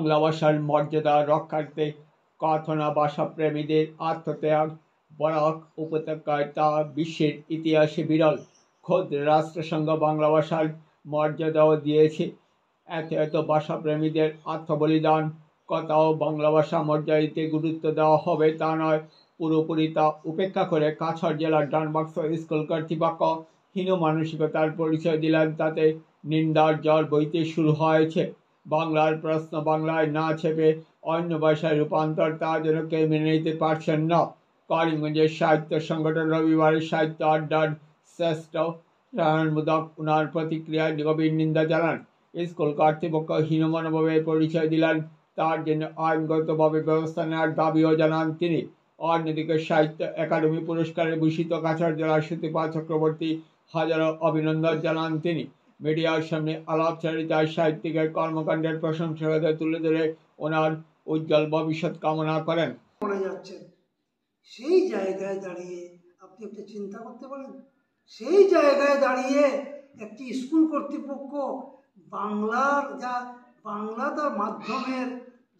বাংলা ভাষার মর্যাদা রক্ষার্থে কাথনা ভাষাপ্রেমীদের আত্মত্যাগ বরাক উপত্যকায় তা বিশ্বের ইতিহাসে বিরল। খোদ রাষ্ট্রসংঘ বাংলা ভাষার মর্যাদাও দিয়েছে। এত ভাষাপ্রেমীদের আত্মবলিদান কথাও বাংলা ভাষা মর্যাদাতে গুরুত্ব দেওয়া হবে তা নয়, পুরোপুরি তা উপেক্ষা করে কাছাড় জেলার ডানবাক্স স্কুল কর্তৃপক্ষ হীন মানসিকতার পরিচয় দিলেন, তাতে নিন্দার জল বইতে শুরু হয়েছে। বাংলার প্রশ্ন বাংলায় না ছেপে অন্য ভাষায় রূপান্তর তা যেন কেউ মেনে নিতে পারছেন না। করিমগঞ্জের সাহিত্য সংগঠন রবিবারের সাহিত্য আড্ডার শ্রেষ্ঠ সায়নবোধক উনার প্রতিক্রিয়ায় গভীর নিন্দা জানান। স্কুল কর্তৃপক্ষ হীনমনোভাবে পরিচয় দিলেন, তার জন্য আইনগতভাবে ব্যবস্থা নেওয়ার দাবিও জানান তিনি। অন্যদিকে সাহিত্য একাডেমি পুরস্কারে ভূষিত কাছাড় জেলার সুতিপা চক্রবর্তী হাজারো অভিনন্দন জানান তিনি। মিডিয়ার সামনে আলাপচারিতায় সাহিত্যিকের কর্মকাণ্ডের প্রশংসা তুলে ধরে ওনার উজ্জ্বল ভবিষ্যৎ কামনা করেন। সেই জায়গায় দাঁড়িয়ে আপনি একটা চিন্তা করতে পারেন, সেই জায়গায় দাঁড়িয়ে একটি স্কুল কর্তৃপক্ষ বাংলার বাংলা তার মাধ্যমের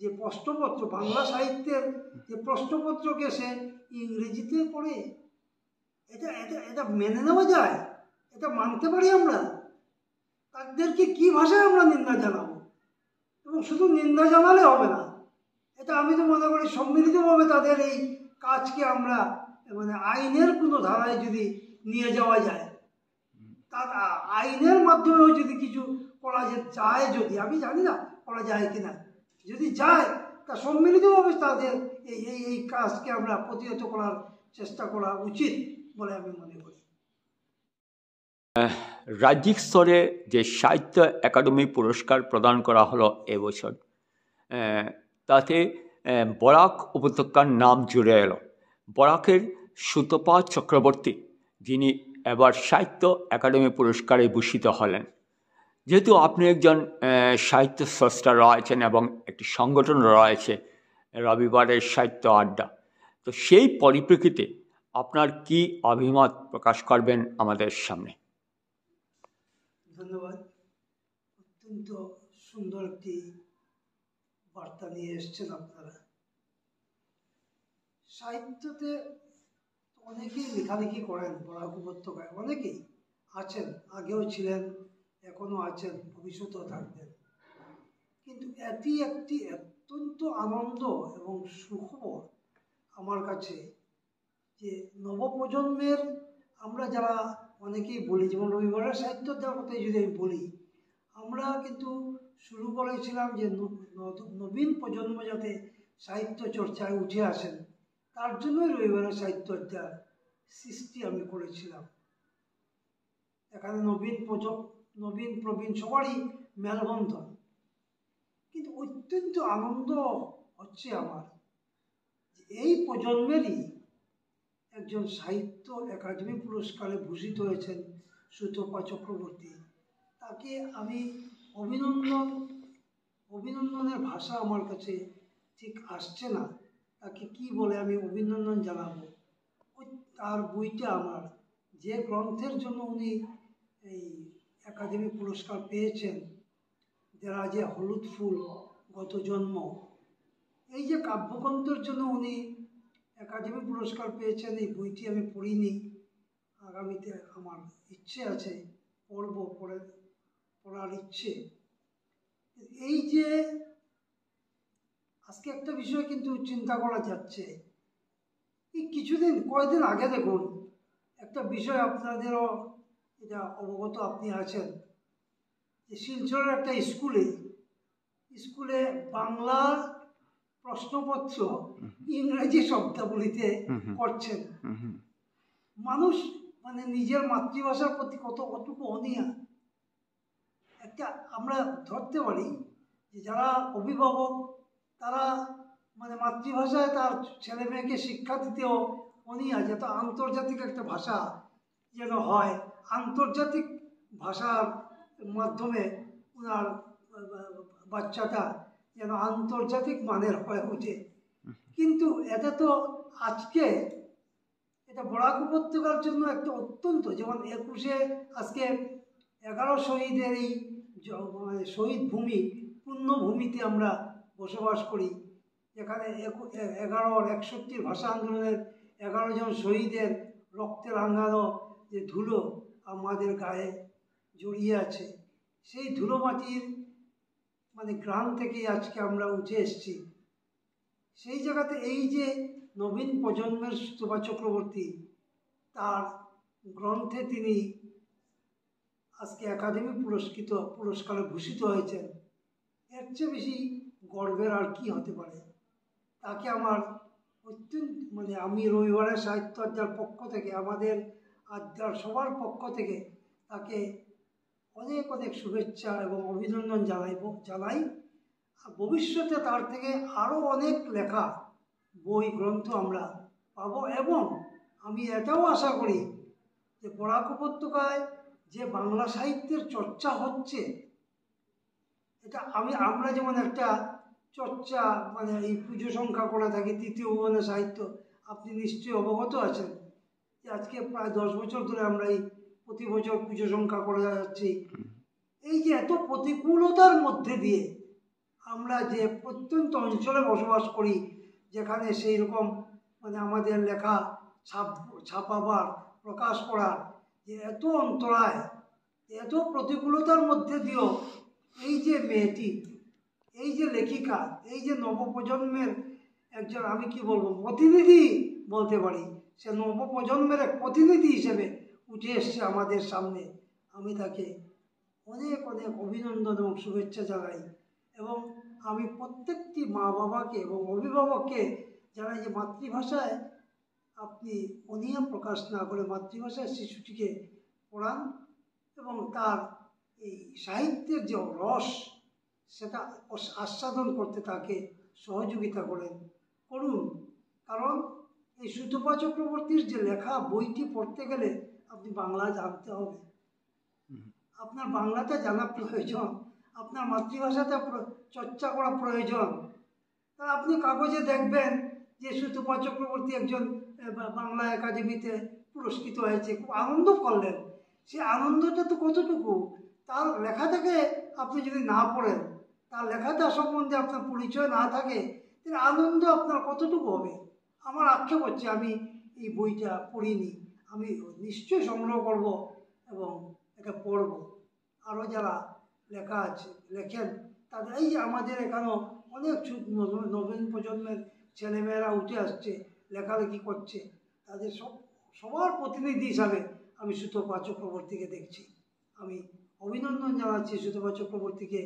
যে প্রশ্নপত্র, বাংলা সাহিত্যের যে প্রশ্নপত্রকে সে ইংরেজিতে পড়ে, এটা এটা এটা মেনে নেওয়া যায়? এটা মানতে পারি আমরা? তাদেরকে কি ভাষায় আমরা নিন্দা জানাবো? এবং শুধু নিন্দা জানালে হবে না, এটা আমি তো মনে করি সম্মিলিতভাবে তাদের এই কাজকে আমরা আইনের কোনো ধারায় যদি নিয়ে যাওয়া যায়, তার আইনের মাধ্যমেও যদি কিছু করা যায়, যদি আমি জানি না করা যায় কিনা, যদি যায় তা সম্মিলিতভাবে তাদের এই কাজকে আমরা প্রতিহত করার চেষ্টা করা উচিত বলে আমি মনে করি। রাজ্যিক স্তরে যে সাহিত্য একাডেমি পুরস্কার প্রদান করা হলো এবছর, তাতে বরাক উপত্যকার নাম জুড়ে এলো। বরাকের সুতপা চক্রবর্তী, যিনি এবার সাহিত্য একাডেমি পুরস্কারে ভূষিত হলেন। যেহেতু আপনি একজন সাহিত্য স্রষ্টা রয়েছেন এবং একটি সংগঠন রয়েছে রবিবারের সাহিত্য আড্ডা, তো সেই পরিপ্রেক্ষিতে আপনার কি অভিমত প্রকাশ করবেন আমাদের সামনে? ধন্যবাদ। অত্যন্ত সুন্দর একটি বার্তা নিয়ে এসছেন আপনারা। সাহিত্যতে অনেকেই লেখালেখি করেন, বরাক উপত্যকায় অনেকেই আছেন, আগেও ছিলেন, এখনো আছেন, ভবিষ্যতেও থাকবেন। কিন্তু এটি একটি অত্যন্ত আনন্দ এবং সুখবর আমার কাছে যে নবপ্রজন্মের আমরা যারা অনেকেই বলি, যেমন রবিবারের সাহিত্যের কথাই যদি আমি বলি, আমরা কিন্তু শুরু করেছিলাম যে নবীন প্রজন্ম যাতে সাহিত্য চর্চায় উঠে আসেন, তার জন্যই রবিবারের সাহিত্য আড্ডার সৃষ্টি আমি করেছিলাম। এখানে নবীন প্রবীণ সবারই মেলবন্ধন। কিন্তু অত্যন্ত আনন্দ হচ্ছে আমার যে এই প্রজন্মেরই একজন সাহিত্য একাডেমি পুরস্কারে ভূষিত হয়েছেন সুতপা চক্রবর্তী। তাকে আমি অভিনন্দনের ভাষা আমার কাছে ঠিক আসছে না, তাকে কি বলে আমি অভিনন্দন জানাবো। তার বইটা আমার যে গ্রন্থের জন্য উনি এই একাডেমি পুরস্কার পেয়েছেন, যারা যে হলুদ ফুল গত জন্ম, এই যে কাব্যগ্রন্থের জন্য উনি একাডেমি পুরস্কার পেয়েছেন, এই বইটি আমি পড়িনি। আগামীতে আমার ইচ্ছে আছে, পড়ার ইচ্ছে। এই যে আজকে একটা বিষয় কিন্তু চিন্তা করা যাচ্ছে, এই কয়েকদিন আগে দেখুন একটা বিষয়, আপনাদেরও এটা অবগত আপনি আছেন, যে শিলচরের একটা স্কুলে বাংলা প্রশ্নপত্র ইংরেজি শব্দাবলীতে করছেন। মানুষ নিজের মাতৃভাষার প্রতি কতটুকু অনীহা। একটা আমরা ধরতে পারি যে যারা অভিভাবক তারা মাতৃভাষায় তার ছেলে মেয়েকে শিক্ষা দিতেও অনীহা, যাতে আন্তর্জাতিক একটা ভাষা যেন হয়, আন্তর্জাতিক ভাষার মাধ্যমে ওনার বাচ্চাটা যেন আন্তর্জাতিক মানের হয়ে ওঠে। কিন্তু এটা তো আজকে এটা বরাক উপত্যকার জন্য একটা অত্যন্ত, যেমন 21-এ আজকে 11 শহীদের এই শহীদ ভূমি পুণ্যভূমিতে আমরা বসবাস করি, যেখানে 1161 ভাষা আন্দোলনের 11 জন শহীদের রক্তে রাঙানো যে ধুলো আমাদের গায়ে জড়িয়ে আছে, সেই ধুলো মাটির মানে গ্রাম থেকেই আজকে আমরা উঠে এসেছি। সেই জায়গাতে এই যে নবীন প্রজন্মের সুতপা চক্রবর্তী, তার গ্রন্থে তিনি আজকে একাডেমি পুরস্কারে ভূষিত হয়েছেন, এর চেয়ে বেশি গর্বের আর কি হতে পারে। তাকে আমার অত্যন্ত আমি রবিবারের সাহিত্য আড্ডার পক্ষ থেকে, আমাদের আড্ডার সবার পক্ষ থেকে তাকে অনেক অনেক শুভেচ্ছা এবং অভিনন্দন জানাই। আর ভবিষ্যতে তার থেকে আরও অনেক লেখা বই গ্রন্থ আমরা পাবো, এবং আমি এটাও আশা করি যে বরাক উপত্যকায় যে বাংলা সাহিত্যের চর্চা হচ্ছে, এটা আমরা যেমন একটা চর্চা এই পুজো সংখ্যা করে থাকি, তৃতীয় ভুবনের সাহিত্য, আপনি নিশ্চয়ই অবগত আছেন যে আজকে প্রায় 10 বছর ধরে আমরা এই প্রতি বছর পুজো সংখ্যা করে যাচ্ছি। এই যে এত প্রতিকূলতার মধ্যে দিয়ে আমরা যে প্রত্যন্ত অঞ্চলে বসবাস করি, যেখানে সেই রকম আমাদের লেখা ছাপাবার, প্রকাশ করার যে এত অন্তরায়, এত প্রতিকূলতার মধ্যে দিয়েও এই যে মেয়েটি, এই যে লেখিকা, এই যে নবপ্রজন্মের একজন, আমি কি বলবো, প্রতিনিধি বলতে পারি, সে নবপ্রজন্মের এক প্রতিনিধি হিসেবে উঠে এসছে আমাদের সামনে। আমি তাকে অনেক অনেক অভিনন্দন এবং শুভেচ্ছা জানাই, এবং আমি প্রত্যেকটি মা বাবাকে এবং অভিভাবককে জানাই যে মাতৃভাষায় আপনি অনীহা প্রকাশ না করে মাতৃভাষায় শিশুটিকে পড়ান, এবং তার এই সাহিত্যের যে রস সেটা আস্বাদন করতে তাকে সহযোগিতা করুন। কারণ এই সুতপা চক্রবর্তীর যে লেখা বইটি পড়তে গেলে আপনি বাংলা জানতে হবে, আপনার বাংলাটা জানা প্রয়োজন, আপনার মাতৃভাষাটা চর্চা করা প্রয়োজন। তা আপনি কাগজে দেখবেন যে সুতপা চক্রবর্তী একজন বাংলা একাডেমিতে পুরস্কৃত হয়েছে, খুব আনন্দ করলেন। সেই আনন্দটা তো কতটুকু, তার লেখা থেকে আপনি যদি না পড়েন, তার লেখাটা সম্বন্ধে আপনার পরিচয় না থাকে, তাহলে আনন্দ আপনার কতটুকু হবে। আমার আক্ষেপ হচ্ছে আমি এই বইটা পড়িনি, আমি নিশ্চয়ই সংগ্রহ করব এবং এটা পড়ব। আরও যারা লেখেন তাদের, এই যে আমাদের এখানেও অনেক নবীন প্রজন্মের ছেলেমেয়েরা উঠে আসছে, লেখালেখি করছে, তাদের সবার প্রতিনিধি হিসাবে আমি সুতপা চক্রবর্তীকে দেখছি। আমি অভিনন্দন জানাচ্ছি সুতপা চক্রবর্তীকে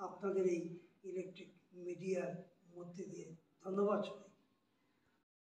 আপনাদের এই ইলেকট্রিক মিডিয়ার মধ্যে দিয়ে। ধন্যবাদ।